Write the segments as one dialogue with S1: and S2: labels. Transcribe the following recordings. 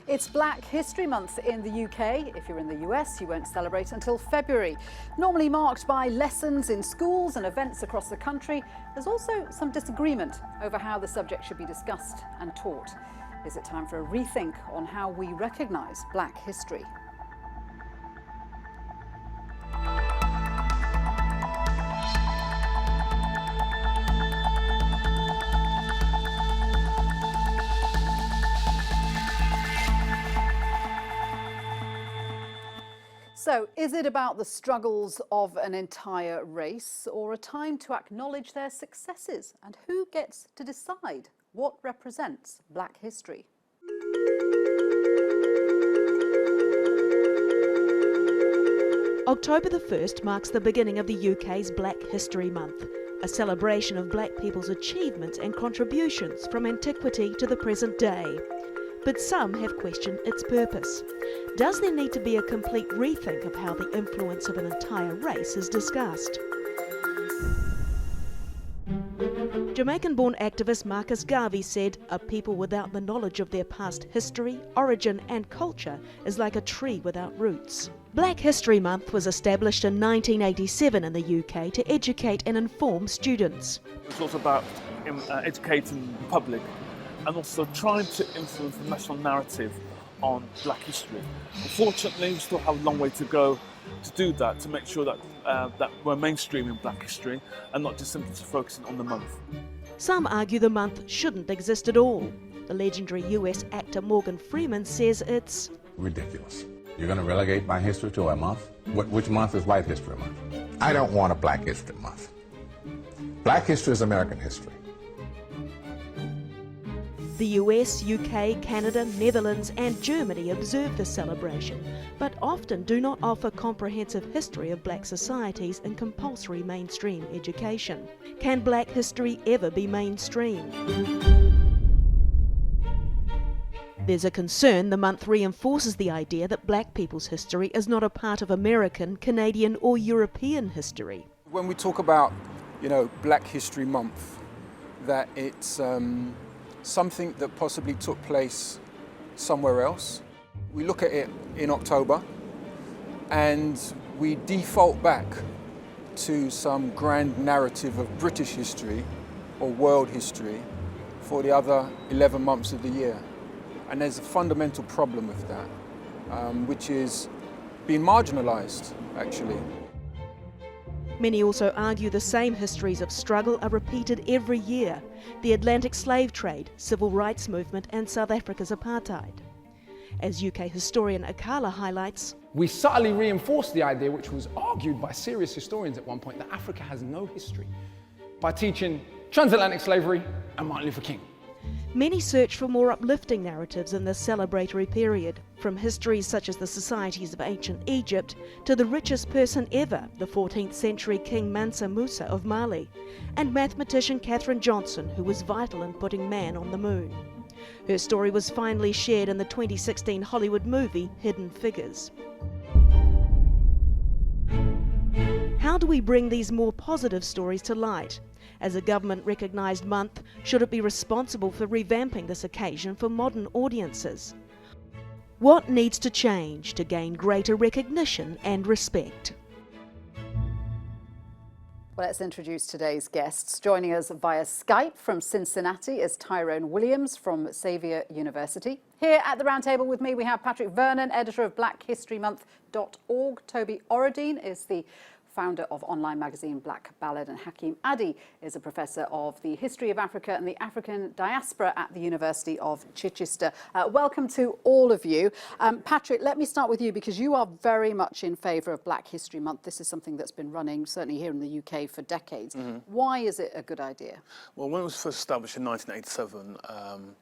S1: It's Black History Month in the UK. If you're in the US, you won't celebrate until February. Normally marked by lessons in schools and events across the country, there's also some disagreement over how the subject should be discussed and taught. Is it time for a rethink on how we recognise Black history? So, is it about the struggles of an entire race, or a time to acknowledge their successes? And who gets to decide what represents Black history?
S2: October the 1st marks the beginning of the UK's Black History Month, a celebration of black people's achievements and contributions from antiquity to the present day. But some have questioned its purpose. Does there need to be a complete rethink of how the influence of an entire race is discussed? Jamaican-born activist Marcus Garvey said, "A people without the knowledge of their past history, origin and culture is like a tree without roots." Black History Month was established in 1987 in the UK to educate and inform students.
S3: It's also about educating the public and also trying to influence the national narrative on Black history. Unfortunately, we still have a long way to go to do that, to make sure that that we're mainstreaming Black history and not just simply focusing on the month.
S2: Some argue the month shouldn't exist at all. The legendary US actor Morgan Freeman says it's
S4: ridiculous. You're going to relegate my history to a month? Which month is White History Month? I don't want a Black History Month. Black history is American history.
S2: The US, UK, Canada, Netherlands and Germany observe this celebration, but often do not offer comprehensive history of black societies in compulsory mainstream education. Can Black history ever be mainstream? There's a concern the month reinforces the idea that black people's history is not a part of American, Canadian or European history.
S5: When we talk about, Black History Month, that it's something that possibly took place somewhere else. We look at it in October and we default back to some grand narrative of British history or world history for the other 11 months of the year. And there's a fundamental problem with that, which is being marginalised, actually.
S2: Many also argue the same histories of struggle are repeated every year: the Atlantic slave trade, civil rights movement and South Africa's apartheid. As UK historian Akala highlights,
S6: we subtly reinforce the idea, which was argued by serious historians at one point, that Africa has no history, by teaching transatlantic slavery and Martin Luther King.
S2: Many search for more uplifting narratives in this celebratory period, from histories such as the societies of ancient Egypt to the richest person ever, the 14th century King Mansa Musa of Mali, and mathematician Katherine Johnson, who was vital in putting man on the moon. Her story was finally shared in the 2016 Hollywood movie Hidden Figures. How do we bring these more positive stories to light? As a government-recognised month, should it be responsible for revamping this occasion for modern audiences? What needs to change to gain greater recognition and respect?
S1: Well, let's introduce today's guests. Joining us via Skype from Cincinnati is Tyrone Williams from Xavier University. Here at the Roundtable with me we have Patrick Vernon, editor of blackhistorymonth.org. Tobi Oredein is the founder of online magazine Black Ballad, and Hakim is a professor of the history of Africa and the African diaspora at the University of Chichester. Welcome to all of you. Patrick, let me start with you because you are very much in favour of Black History Month. This is something that's been running, certainly here in the UK, for decades. Why is it a good idea? Well,
S3: when it was first established in 1987,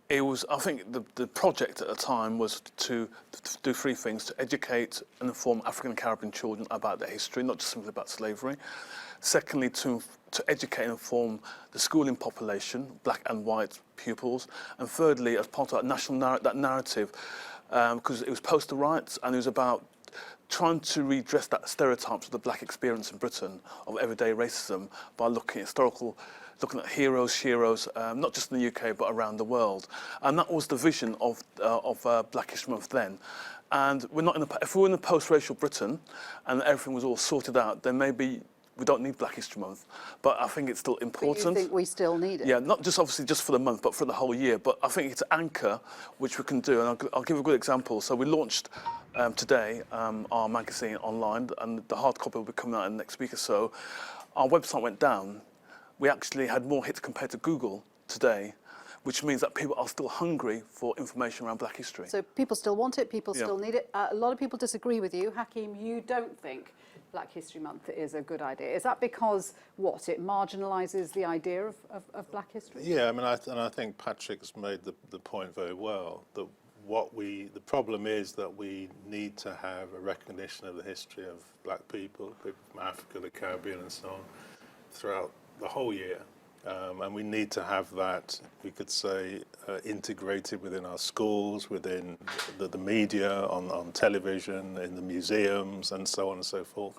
S3: it was, I think the project at the time was to do three things: to educate and inform African and Caribbean children about their history, not just simply about slavery. Secondly, to educate and inform the schooling population, black and white pupils. And thirdly, as part of that national narrative, because it was post-war rights and it was about trying to redress that stereotypes of the black experience in Britain of everyday racism by looking at historical looking at heroes, sheroes, not just in the UK but around the world. And that was the vision of Black History Month then. And we're not if we were in a post-racial Britain and everything was all sorted out, then maybe we don't need Black History Month. But I think it's still important.
S1: But you think we still need it?
S3: Yeah, not just obviously just for the month, but for the whole year. But I think it's an anchor which we can do. And I'll give a good example. So we launched today our magazine online, and the hard copy will be coming out in the next week or so. Our website went down. We actually had more hits compared to Google today, which means that people are still hungry for information around Black history.
S1: So people still want it, people still need it. A lot of people disagree with you. Hakim, you don't think Black History Month is a good idea. Is that because, what, it marginalises the idea of Black history?
S7: Yeah, I mean, I think Patrick's made the point very well, that the problem is that we need to have a recognition of the history of Black people from Africa, the Caribbean and so on, throughout the whole year. And we need to have that, we could say, integrated within our schools, within the media, on television, in the museums, and so on and so forth,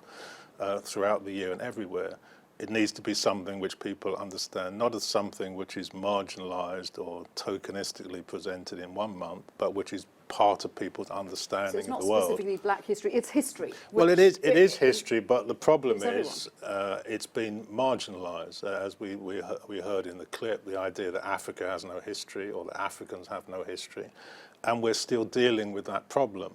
S7: throughout the year and everywhere. It needs to be something which people understand, not as something which is marginalised or tokenistically presented in one month, but which is part of people's understanding of the world.
S1: So it's not specifically Black history, it's history.
S7: Well, it is history, but the problem is it's been marginalised. As we heard in the clip, the idea that Africa has no history or that Africans have no history, and we're still dealing with that problem.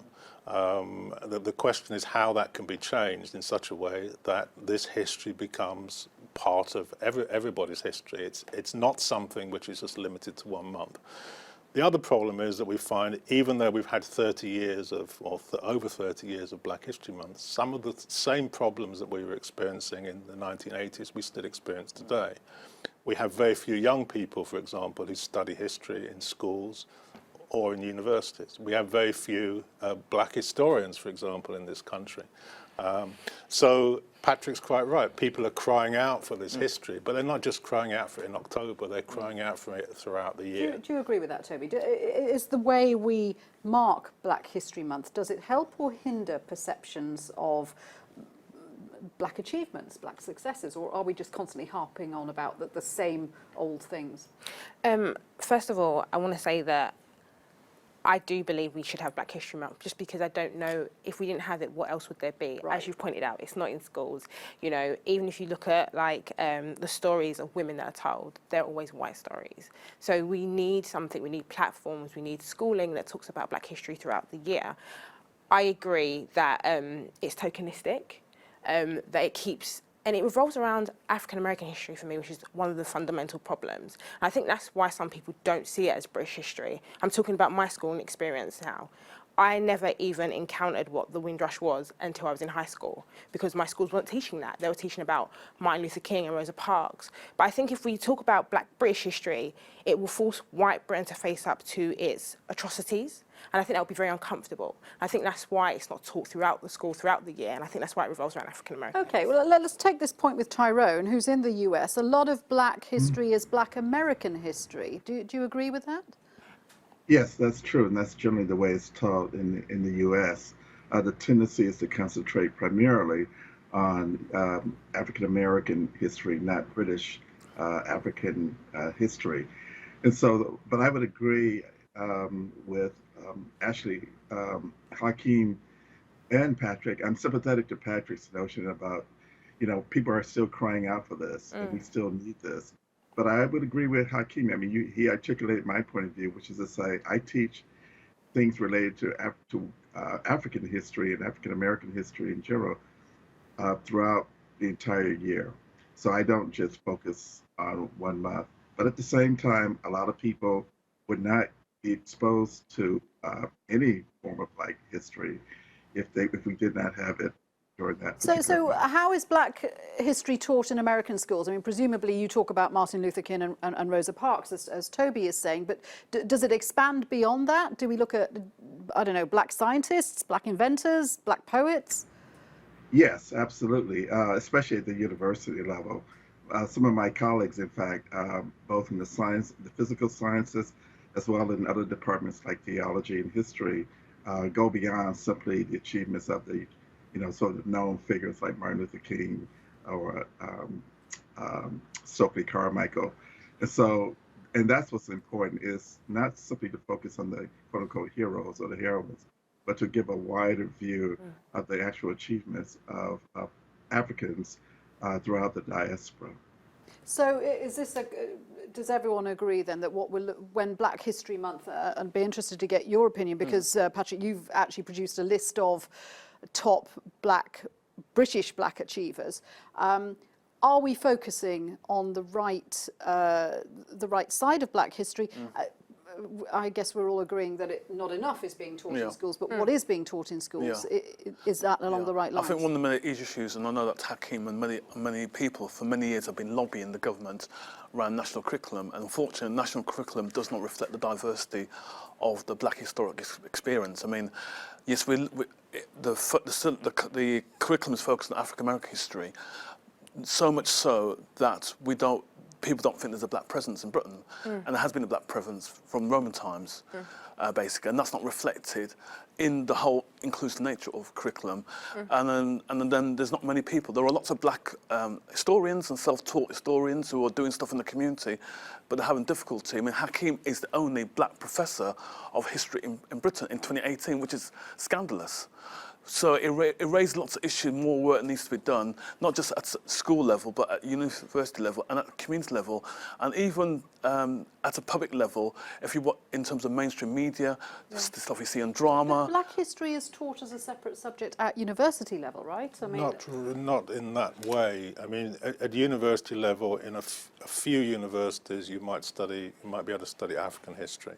S7: The question is how that can be changed in such a way that this history becomes part of everybody's history. It's not something which is just limited to 1 month. The other problem is that we find, even though we've had 30 years over 30 years of Black History Month, some of the same problems that we were experiencing in the 1980s, we still experience today. We have very few young people, for example, who study history in schools or in universities. We have very few Black historians, for example, in this country. So Patrick's quite right. People are crying out for this history, but they're not just crying out for it in October, they're crying out for it throughout the year.
S1: Do you agree with that, Tobi? Is the way we mark Black History Month, does it help or hinder perceptions of Black achievements, Black successes, or are we just constantly harping on about the same old things?
S8: First of all, I want to say that I do believe we should have Black History Month, just because I don't know, if we didn't have it, what else would there be? Right. As you've pointed out, it's not in schools. You know, even if you look at like the stories of women that are told, they're always white stories. So we need something, we need platforms, we need schooling that talks about Black history throughout the year. I agree that it's tokenistic, that it keeps, and it revolves around African-American history for me, which is one of the fundamental problems. And I think that's why some people don't see it as British history. I'm talking about my schooling experience now. I never even encountered what the Windrush was until I was in high school, because my schools weren't teaching that. They were teaching about Martin Luther King and Rosa Parks. But I think if we talk about Black British history, it will force white Britain to face up to its atrocities. And I think that would be very uncomfortable. I think that's why it's not taught throughout the school, throughout the year, and I think that's why it revolves around African American.
S1: Okay, well, let's take this point with Tyrone, who's in the US. A lot of Black history is Black American history. Do you agree with that?
S9: Yes, that's true, and that's generally the way it's taught in the U.S. The tendency is to concentrate primarily on African American history, not British African history. And so, but I would agree with actually Hakim and Patrick. I'm sympathetic to Patrick's notion about, you know, people are still crying out for this, and we still need this. But I would agree with Hakim. I mean, he articulated my point of view, which is to say, I teach things related to African history and African American history in general throughout the entire year. So I don't just focus on 1 month. But at the same time, a lot of people would not be exposed to any form of Black history if we did not have it. So
S1: how is Black history taught in American schools? I mean, presumably you talk about Martin Luther King and Rosa Parks, as Tobi is saying, but does it expand beyond that? Do we look at, I don't know, Black scientists, Black inventors, Black poets?
S9: Yes, absolutely, especially at the university level. Some of my colleagues, in fact, both in the physical sciences, as well as in other departments like theology and history, go beyond simply the achievements of the sort of known figures like Martin Luther King or Stokely Carmichael. And so, and that's what's important, is not simply to focus on the quote unquote heroes or the heroines, but to give a wider view of the actual achievements of Africans throughout the diaspora.
S1: So is this does everyone agree then that when Black History Month, and be interested to get your opinion, because Patrick, you've actually produced a list of top British black achievers. Are we focusing on the right side of black history? I guess we're all agreeing that not enough is being taught in schools, but what is being taught in schools, is that along the right lines?
S3: I think one of the many issues, and I know that Hakim and many people for many years have been lobbying the government around national curriculum, and unfortunately national curriculum does not reflect the diversity of the black historic experience. I mean, yes, the curriculum is focused on African American history, so much so that people don't think there's a black presence in Britain, and there has been a black presence from Roman times, basically, and that's not reflected in the whole inclusive nature of curriculum. And then there's not many people. There are lots of black historians and self-taught historians who are doing stuff in the community, but they're having difficulty. I mean, Hakim is the only black professor of history in Britain in 2018, which is scandalous. So it raised lots of issues, more work needs to be done, not just at school level, but at university level and at community level, and even at a public level, in terms of mainstream media, the stuff you see in drama.
S1: But black history is taught as a separate subject at university level, right? I mean,
S7: not in that way. I mean, at university level, in a few universities, you might be able to study African history,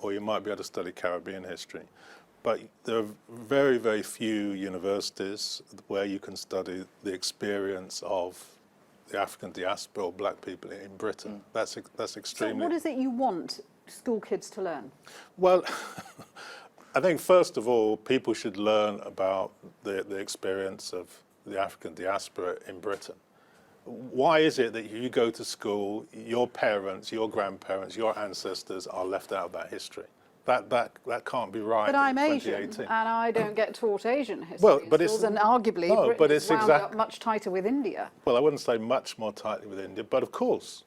S7: or you might be able to study Caribbean history. But there are very, very few universities where you can study the experience of the African diaspora or black people in Britain. That's extremely...
S1: So what is it you want school kids to learn?
S7: Well, I think first of all, people should learn about the experience of the African diaspora in Britain. Why is it that you go to school, your parents, your grandparents, your ancestors are left out of that history? That can't be right.
S1: But I'm
S7: in
S1: Asian,
S7: 2018.
S1: and I don't get taught Asian history
S7: Well, but
S1: in schools, and arguably Britain's wound up much tighter with India.
S7: Well, I wouldn't say much more tightly with India, but of course,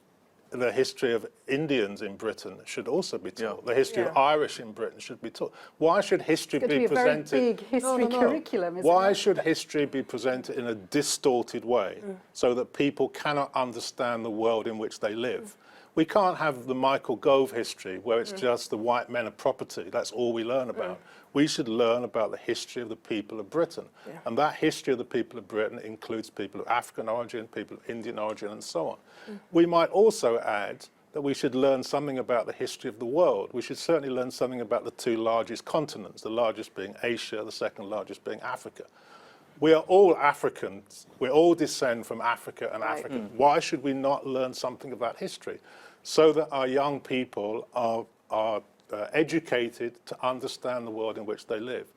S7: the history of Indians in Britain should also be taught. The history of Irish in Britain should be taught. Why should history be presented?
S1: It's going to be a very big history curriculum, isn't it?
S7: Why should history be presented in a distorted way so that people cannot understand the world in which they live? We can't have the Michael Gove history where it's just the white men of property. That's all we learn about. We should learn about the history of the people of Britain. And that history of the people of Britain includes people of African origin, people of Indian origin, and so on. We might also add that we should learn something about the history of the world. We should certainly learn something about the two largest continents, the largest being Asia, the second largest being Africa. We are all Africans. We all descend from Africa and Africa. Why should we not learn something of that history so that our young people are educated to understand the world in which they live?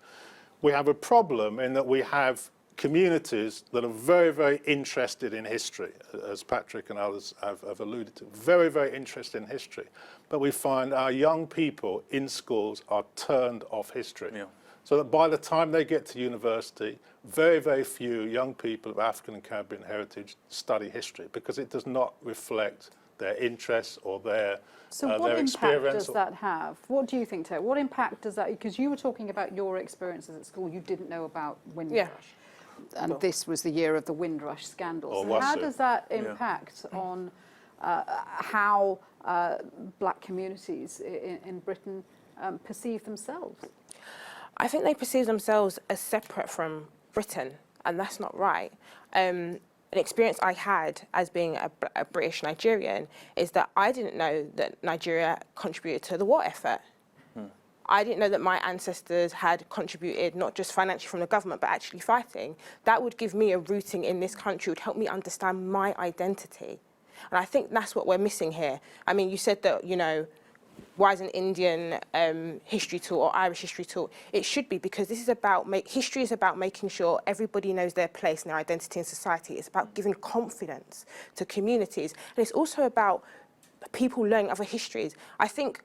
S7: We have a problem in that we have communities that are very, very interested in history, as Patrick and others have alluded to, very, very interested in history. But we find our young people in schools are turned off history. So that by the time they get to university, very, very few young people of African and Caribbean heritage study history because it does not reflect their interests or their experience.
S1: So what impact does that have? What do you think, Tobi? What impact does that, because you were talking about your experiences at school, you didn't know about Windrush. And this was the year of the Windrush scandal. So how does that impact on how black communities in Britain perceive themselves?
S8: I think they perceive themselves as separate from Britain, and that's not right. An experience I had as being a British Nigerian is that I didn't know that Nigeria contributed to the war effort. I didn't know that my ancestors had contributed not just financially from the government, but actually fighting. That would give me a rooting in this country, would help me understand my identity. And I think that's what we're missing here. I mean, you said that, you know, why isn't Indian history taught or Irish history taught? It should be, because this is about, history is about making sure everybody knows their place and their identity in society. It's about giving confidence to communities. And it's also about people learning other histories. I think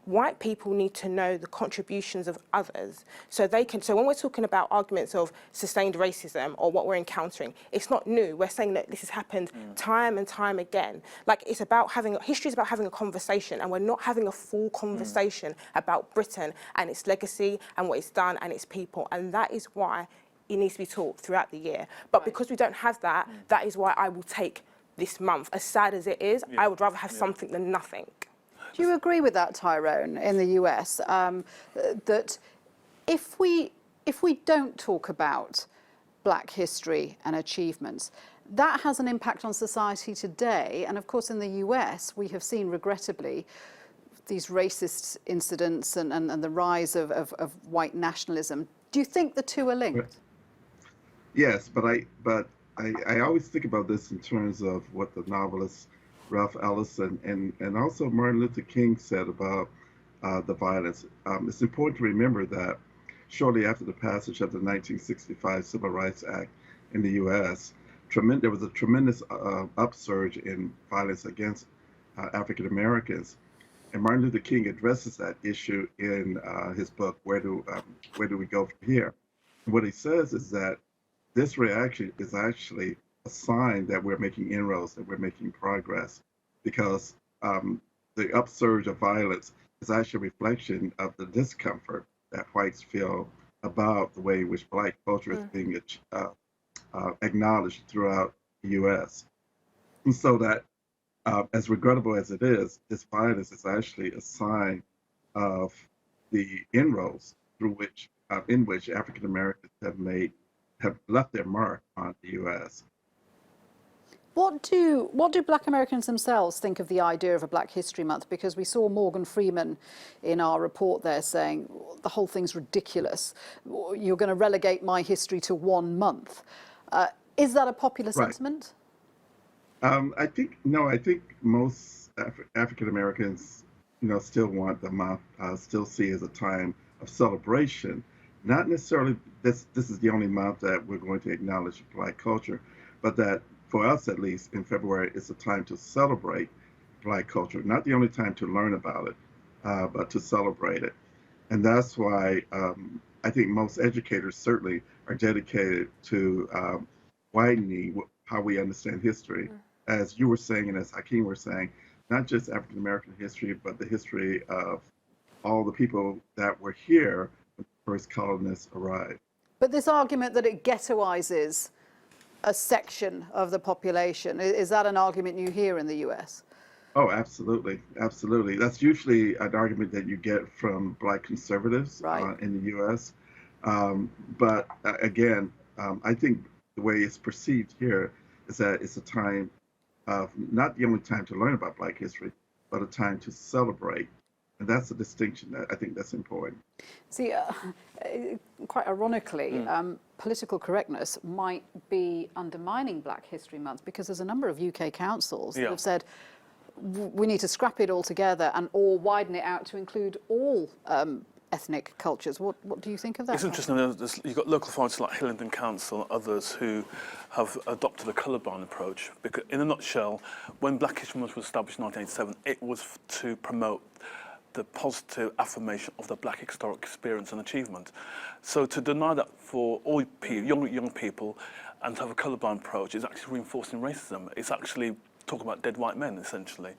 S8: white people need to know the contributions of others so they can, so when we're talking about arguments of sustained racism or what we're encountering, it's not new. We're saying that this has happened time and time again. Like, it's about history is about having a conversation, and we're not having a full conversation about Britain and its legacy and what it's done and its people. And that is why it needs to be taught throughout the year. But because we don't have that, that is why I will take this month, as sad as it is. I would rather have something than nothing.
S1: Do you agree with that, Tyrone, in the US, that if we don't talk about black history and achievements, that has an impact on society today? And of course, in the US, we have seen, regrettably, these racist incidents and the rise of white nationalism. Do you think the two are linked?
S9: Yes, but I always think about this in terms of what the novelist Ralph Ellison and also Martin Luther King said about the violence. It's important to remember that shortly after the passage of the 1965 Civil Rights Act in the U.S., there was a tremendous upsurge in violence against African Americans. And Martin Luther King addresses that issue in his book, Where Do We Go From Here? And what he says is that this reaction is actually a sign that we're making inroads, that we're making progress, because the upsurge of violence is actually a reflection of the discomfort that whites feel about the way in which black culture is being acknowledged throughout the U.S. And so that, as regrettable as it is, this violence is actually a sign of the inroads through which, in which African Americans have left their mark on the U.S.
S1: What do black Americans themselves think of the idea of a Black History Month? Because we saw Morgan Freeman in our report there saying the whole thing's ridiculous. You're going to relegate my history to 1 month. Is that a popular sentiment?
S9: I think most African Americans, still want the month, still see it as a time of celebration. Not necessarily this is the only month that we're going to acknowledge Black culture, but that for us, at least in February, it's a time to celebrate Black culture. Not the only time to learn about it, but to celebrate it. And that's why I think most educators certainly are dedicated to widening how we understand history. As you were saying, and as Hakim were saying, not just African American history, but the history of all the people that were here when the first colonists arrived.
S1: But this argument that it ghettoizes a section of the population, is that an argument you hear in the US?
S9: Oh, absolutely, absolutely. That's usually an argument that you get from Black conservatives in the US. But again, I think the way it's perceived here is that it's a time of not the only time to learn about Black history, but a time to celebrate. And that's a distinction that I think that's important.
S1: See, quite ironically, political correctness might be undermining Black History Month, because there's a number of UK councils that have said we need to scrap it altogether or widen it out to include all ethnic cultures. What do you think of that?
S3: It's interesting. You've got local authorities like Hillingdon Council and others who have adopted a colourblind approach. Because, in a nutshell, when Black History Month was established in 1987, it was to promote the positive affirmation of the Black historic experience and achievement. So to deny that for all young people and to have a colourblind approach is actually reinforcing racism. It's actually talking about dead white men, essentially.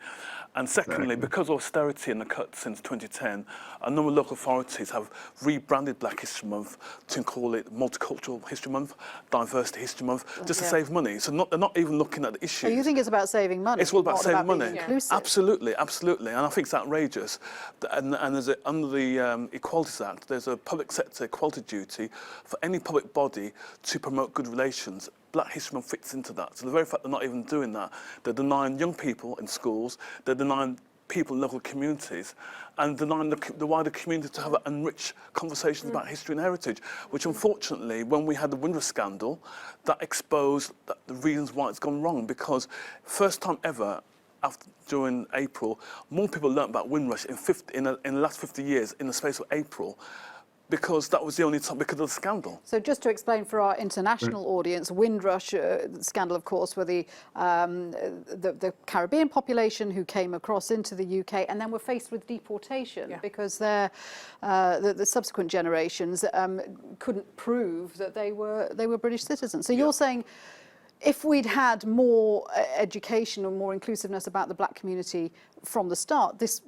S3: And secondly, because of austerity and the cuts since 2010, a number of local authorities have rebranded Black History Month to call it Multicultural History Month, Diversity History Month, just to save money. So they're not even looking at the issue.
S1: So you think it's about saving money?
S3: It's all about saving money.
S1: Inclusive.
S3: Absolutely, absolutely. And I think it's outrageous. And there's under the Equalities Act, there's a public sector equality duty for any public body to promote good relations. Black History Month fits into that. So the very fact they're not even doing that, they're denying young people in schools, they're denying people in local communities, and denying the wider community to have enriched conversations about history and heritage, which unfortunately, when we had the Windrush scandal, that exposed the reasons why it's gone wrong, because first time ever, during April, more people learnt about Windrush in the last 50 years in the space of April. because that was the only time, because of the scandal.
S1: So just to explain for our international audience, Windrush scandal, of course, were the Caribbean population who came across into the UK and then were faced with deportation because the subsequent generations couldn't prove that they were British citizens. So you're saying, if we'd had more education or more inclusiveness about the black community from the start, this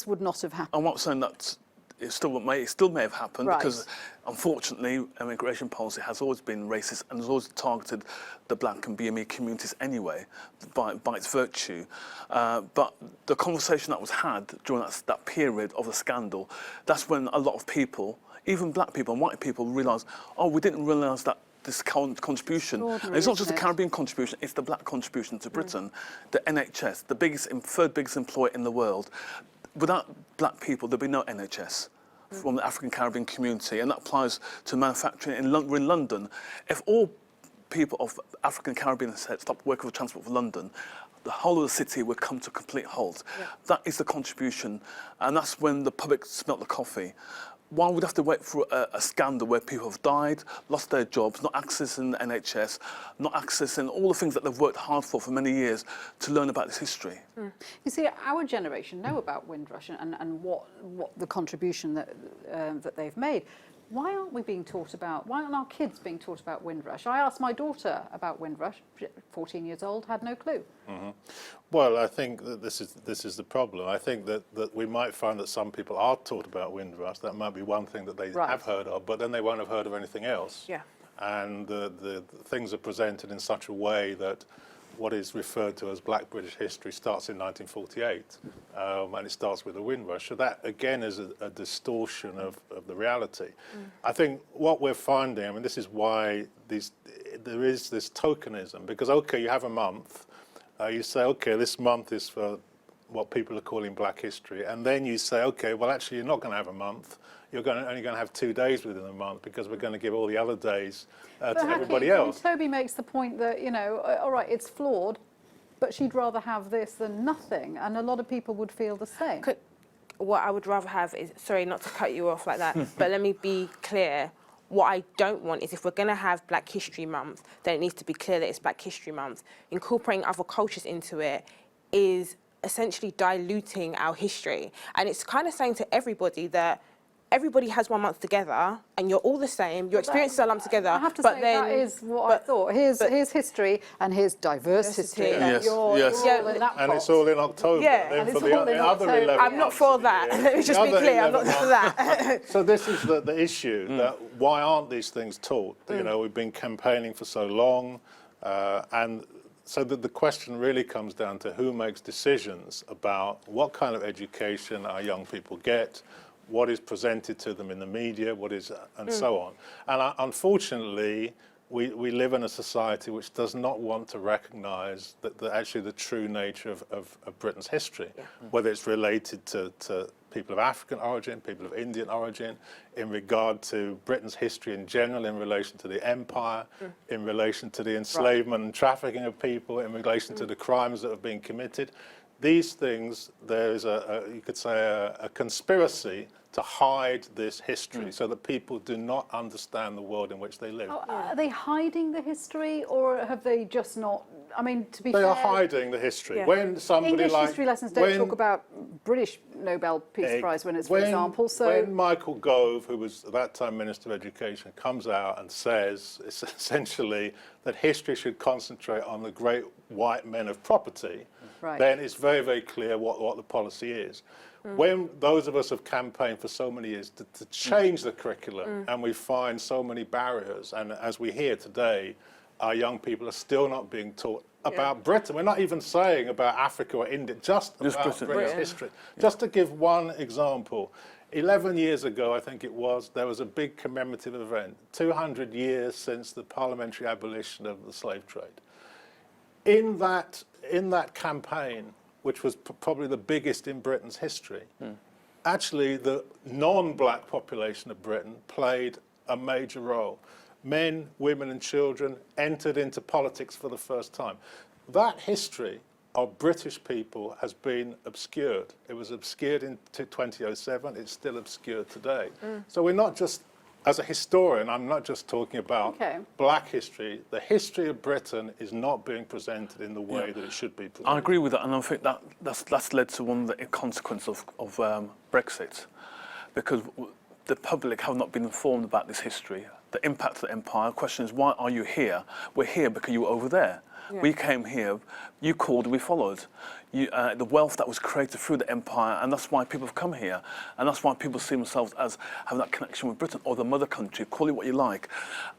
S1: would not have happened.
S3: I'm not saying that it still may have happened, because unfortunately immigration policy has always been racist and has always targeted the black and BME communities anyway by its virtue. But the conversation that was had during that period of the scandal, that's when a lot of people, even black people and white people, realised, oh, we didn't realise that this contribution, and it's not just the Caribbean contribution, it's the black contribution to Britain. The NHS, the third biggest employer in the world. Without black people, there'd be no NHS from the African Caribbean community, and that applies to manufacturing in London. If all people of African Caribbean stopped working for Transport for London, the whole of the city would come to a complete halt. That is the contribution, and that's when the public smelt the coffee. Why would we have to wait for a scandal where people have died, lost their jobs, not accessing the NHS, not accessing all the things that they've worked hard for many years to learn about this history?
S1: You see, our generation know about Windrush and what the contribution that they've made. Why aren't we being taught about, why aren't our kids being taught about Windrush? I asked my daughter about Windrush, 14 years old, had no clue.
S7: Well, I think that this is the problem. I think that we might find that some people are taught about Windrush. That might be one thing that they have heard of, but then they won't have heard of anything else. And the things are presented in such a way that what is referred to as Black British history starts in 1948, and it starts with the Windrush. So that, again, is a distortion of the reality. I think what we're finding, I mean, this is why there is this tokenism, because, OK, you have a month, you say, OK, this month is for what people are calling Black history, and then you say, OK, well, actually, you're not going to have a month. You're only going to have 2 days within a month, because we're going to give all the other days to everybody else.
S1: Tobi makes the point that, you know, all right, it's flawed, but she'd rather have this than nothing, and a lot of people would feel the same.
S8: What I would rather have is, sorry, not to cut you off like that, but let me be clear. What I don't want is, if we're going to have Black History Month, then it needs to be clear that it's Black History Month. Incorporating other cultures into it is essentially diluting our history. And it's kind of saying to everybody that everybody has 1 month together and you're all the same, your experiences are lumped together.
S1: I have to say that is what I thought. Here's history and here's diverse history.
S3: Yes,
S7: and it's all in October.
S1: And it's all in October.
S8: I'm not for that. Let me just be clear, I'm not for that.
S7: So this is the issue, that why aren't these things taught? You know, we've been campaigning for so long, and so the question really comes down to who makes decisions about what kind of education our young people get, what is presented to them in the media, and so on. And unfortunately, we live in a society which does not want to recognise actually the true nature of Britain's history, whether it's related to people of African origin, people of Indian origin, in regard to Britain's history in general, in relation to the empire, in relation to the enslavement and trafficking of people, in relation to the crimes that have been committed. These things, there is you could say, a conspiracy to hide this history so that people do not understand the world in which they live.
S1: Are they hiding the history, or have they just not? I mean, to be fair,
S7: they are hiding the history. When somebody
S1: English history lessons don't talk about British Nobel Peace Prize winners, for example. So
S7: when Michael Gove, who was at that time Minister of Education, comes out and says essentially that history should concentrate on the great white men of property, then it's very, very clear what the policy is. When those of us have campaigned for so many years to change the curriculum, and we find so many barriers, and as we hear today, our young people are still not being taught about Britain. We're not even saying about Africa or India, just about British history. Just to give one example, 11 years ago, I think it was, there was a big commemorative event, 200 years since the parliamentary abolition of the slave trade. In that campaign, which was probably the biggest in Britain's history, actually the non-black population of Britain played a major role. Men, women and children entered into politics for the first time. That history of British people has been obscured. It was obscured in 2007, it's still obscured today. So we're not just, as a historian, I'm not just talking about black history. The history of Britain is not being presented in the way that it should be presented.
S3: I agree with that, and I think that's led to one of the consequences of Brexit, because the public have not been informed about this history, the impact of the empire. The question is, why are you here? We're here because you were over there. Yeah. We came here, you called, we followed. The wealth that was created through the empire, and that's why people have come here. And that's why people see themselves as having that connection with Britain or the mother country, call it what you like.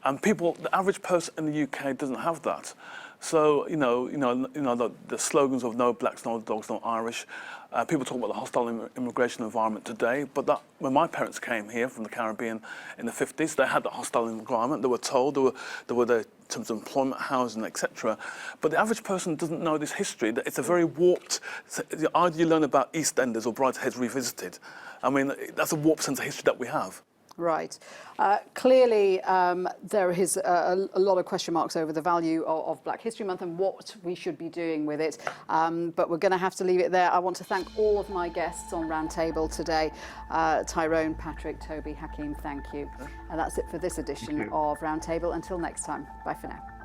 S3: And people, the average person in the UK doesn't have that. So, the slogans of no blacks, no dogs, no Irish. People talk about the hostile immigration environment today, but when my parents came here from the Caribbean in the 50s, they had that hostile environment. They were told, there were in terms of employment, housing, etc. But the average person doesn't know this history. That it's a very warped. Either you learn about EastEnders or Bridesheads Revisited. I mean, that's a warped sense of history that we have.
S1: Right. Clearly, there is a lot of question marks over the value of Black History Month and what we should be doing with it. But we're going to have to leave it there. I want to thank all of my guests on Roundtable today. Tyrone, Patrick, Tobi, Hakim, thank you. And that's it for this edition of Roundtable. Until next time, bye for now.